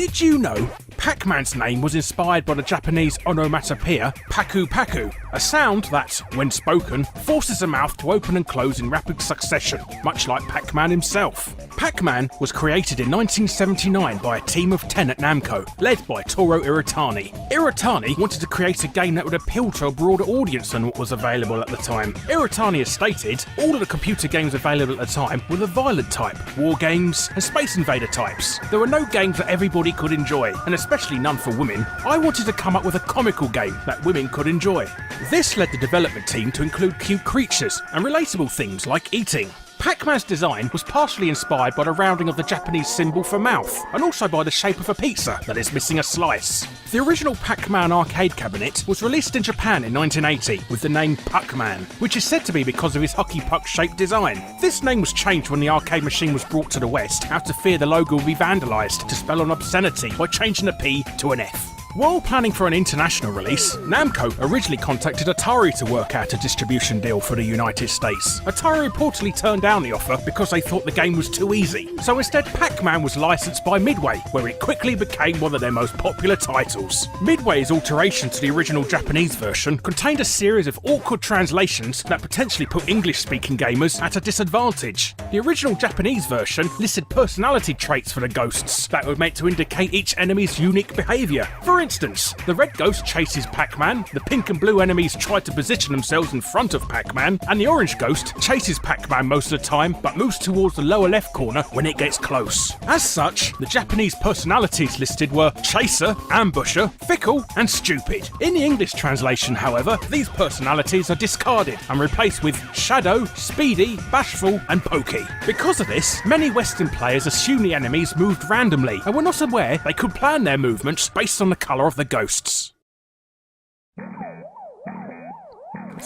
Did you know Pac-Man's name was inspired by the Japanese onomatopoeia paku paku, a sound that, when spoken, forces a mouth to open and close in rapid succession, much like Pac-Man himself. Pac-Man was created in 1979 by a team of 10 at Namco, led by Toru Iwatani. Iwatani wanted to create a game that would appeal to a broader audience than what was available at the time. Iwatani has stated, all of the computer games available at the time were the violent type, war games and Space Invader types. There were no games that everybody could enjoy, and especially none for women. I wanted to come up with a comical game that women could enjoy. This led the development team to include cute creatures and relatable things like eating. Pac-Man's design was partially inspired by the rounding of the Japanese symbol for mouth, and also by the shape of a pizza that is missing a slice. The original Pac-Man arcade cabinet was released in Japan in 1980 with the name Puck-Man, which is said to be because of his hockey puck shaped design. This name was changed when the arcade machine was brought to the West out of fear the logo would be vandalised to spell an obscenity by changing the P to an F. While planning for an international release, Namco originally contacted Atari to work out a distribution deal for the United States. Atari reportedly turned down the offer because they thought the game was too easy. So instead, Pac-Man was licensed by Midway, where it quickly became one of their most popular titles. Midway's alteration to the original Japanese version contained a series of awkward translations that potentially put English-speaking gamers at a disadvantage. The original Japanese version listed personality traits for the ghosts that were meant to indicate each enemy's unique behaviour. For instance, the red ghost chases Pac-Man, the pink and blue enemies try to position themselves in front of Pac-Man, and the orange ghost chases Pac-Man most of the time but moves towards the lower left corner when it gets close. As such, the Japanese personalities listed were Chaser, Ambusher, Fickle and Stupid. In the English translation, however, these personalities are discarded and replaced with Shadow, Speedy, Bashful and Pokey. Because of this, many Western players assumed the enemies moved randomly and were not aware they could plan their movements based on the colour of the ghosts.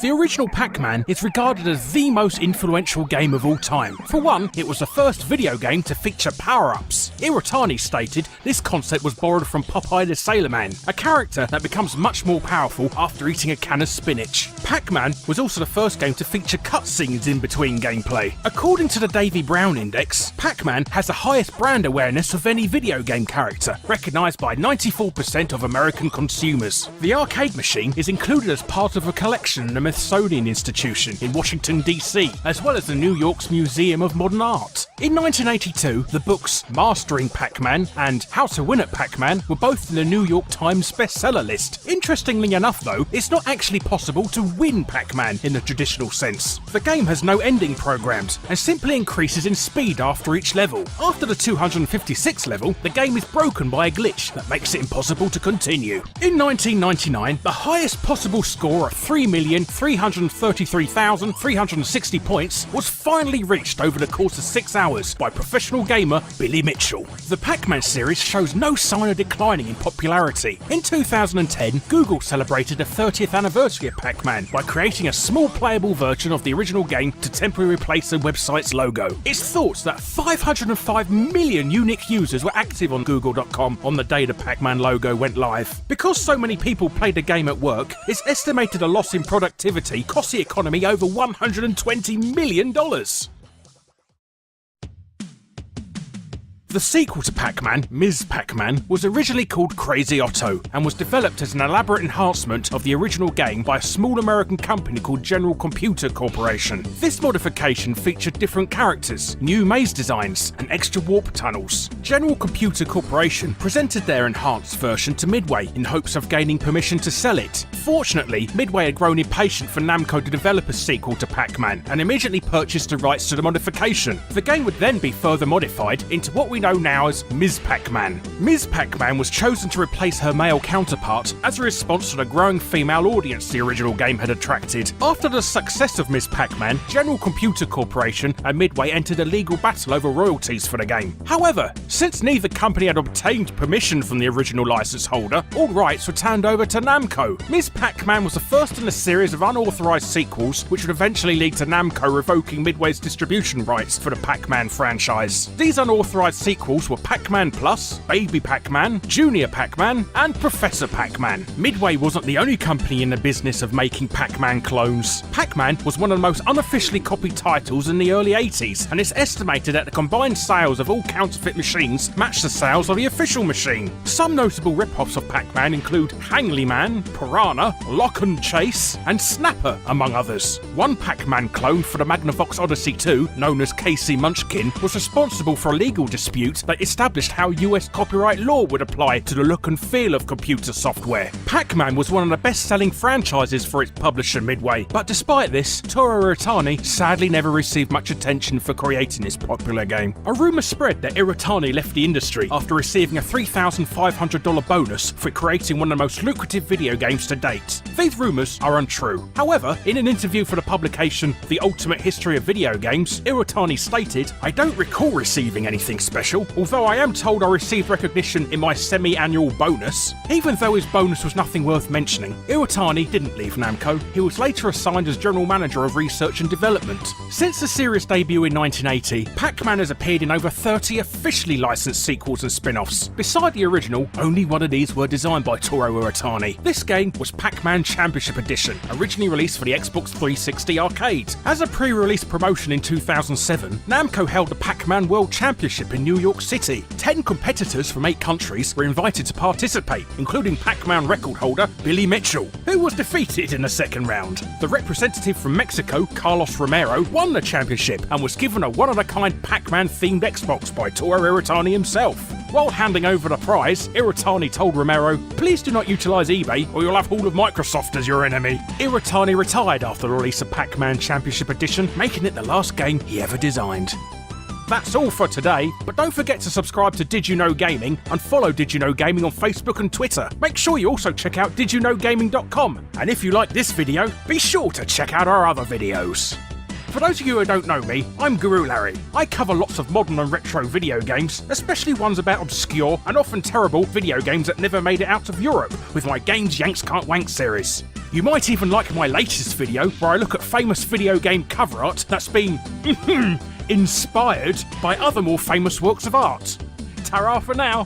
The original Pac-Man is regarded as the most influential game of all time. For one, it was the first video game to feature power-ups. Iwatani stated this concept was borrowed from Popeye the Sailor Man, a character that becomes much more powerful after eating a can of spinach. Pac-Man was also the first game to feature cutscenes in between gameplay. According to the Davy Brown Index, Pac-Man has the highest brand awareness of any video game character, recognised by 94% of American consumers. The arcade machine is included as part of a collection in the Smithsonian Institution in Washington, D.C., as well as the New York's Museum of Modern Art. In 1982, the books Mastering Pac-Man and How to Win at Pac-Man were both in the New York Times bestseller list. Interestingly enough though, it's not actually possible to win Pac-Man in the traditional sense. The game has no ending programmed and simply increases in speed after each level. After the 256th level, the game is broken by a glitch that makes it impossible to continue. In 1999, the highest possible score of 3,333,360 points was finally reached over the course of 6 hours by professional gamer Billy Mitchell. The Pac-Man series shows no sign of declining in popularity. In 2010, Google celebrated the 30th anniversary of Pac-Man by creating a small playable version of the original game to temporarily replace the website's logo. It's thought that 505 million unique users were active on Google.com on the day the Pac-Man logo went live. Because so many people played the game at work, it's estimated a loss in productivity cost the economy over $120 million. The sequel to Pac-Man, Ms. Pac-Man, was originally called Crazy Otto and was developed as an elaborate enhancement of the original game by a small American company called General Computer Corporation. This modification featured different characters, new maze designs, and extra warp tunnels. General Computer Corporation presented their enhanced version to Midway in hopes of gaining permission to sell it. Fortunately, Midway had grown impatient for Namco to develop a sequel to Pac-Man and immediately purchased the rights to the modification. The game would then be further modified into what we know now as Ms. Pac-Man. Ms. Pac-Man was chosen to replace her male counterpart as a response to the growing female audience the original game had attracted. After the success of Ms. Pac-Man, General Computer Corporation and Midway entered a legal battle over royalties for the game. However, since neither company had obtained permission from the original license holder, all rights were turned over to Namco. Ms. Pac-Man was the first in a series of unauthorized sequels which would eventually lead to Namco revoking Midway's distribution rights for the Pac-Man franchise. These unauthorized sequels sequels were Pac-Man Plus, Baby Pac-Man, Junior Pac-Man, and Professor Pac-Man. Midway wasn't the only company in the business of making Pac-Man clones. Pac-Man was one of the most unofficially copied titles in the early 80s, and it's estimated that the combined sales of all counterfeit machines matched the sales of the official machine. Some notable rip-offs of Pac-Man include Hangly Man, Piranha, Lock and Chase, and Snapper, among others. One Pac-Man clone for the Magnavox Odyssey 2, known as Casey Munchkin, was responsible for a legal dispute that established how US copyright law would apply to the look and feel of computer software. Pac-Man was one of the best-selling franchises for its publisher Midway, but despite this, Toru Iwatani sadly never received much attention for creating this popular game. A rumour spread that Iwatani left the industry after receiving a $3,500 bonus for creating one of the most lucrative video games to date. These rumours are untrue. However, in an interview for the publication The Ultimate History of Video Games, Iwatani stated, "I don't recall receiving anything special, although I am told I received recognition in my semi-annual bonus." Even though his bonus was nothing worth mentioning, Iwatani didn't leave Namco. He was later assigned as General Manager of Research and Development. Since the series' debut in 1980, Pac-Man has appeared in over 30 officially licensed sequels and spin-offs. Beside the original, only one of these were designed by Toru Iwatani. This game was Pac-Man Championship Edition, originally released for the Xbox 360 arcade. As a pre-release promotion in 2007, Namco held the Pac-Man World Championship in New York City. 10 competitors from 8 countries were invited to participate, including Pac-Man record holder Billy Mitchell, who was defeated in the second round. The representative from Mexico, Carlos Romero, won the championship and was given a one-of-a-kind Pac-Man themed Xbox by Toru Iwatani himself. While handing over the prize, Iwatani told Romero, "Please do not utilise eBay or you'll have all of Microsoft as your enemy." Iwatani retired after the release of Pac-Man Championship Edition, making it the last game he ever designed. That's all for today, but don't forget to subscribe to Did You Know Gaming and follow Did You Know Gaming on Facebook and Twitter. Make sure you also check out didyouknowgaming.com, and if you like this video, be sure to check out our other videos. For those of you who don't know me, I'm Guru Larry. I cover lots of modern and retro video games, especially ones about obscure and often terrible video games that never made it out of Europe, with my Games Yanks Can't Wank series. You might even like my latest video, where I look at famous video game cover art that's been inspired by other more famous works of art. Ta-ra for now!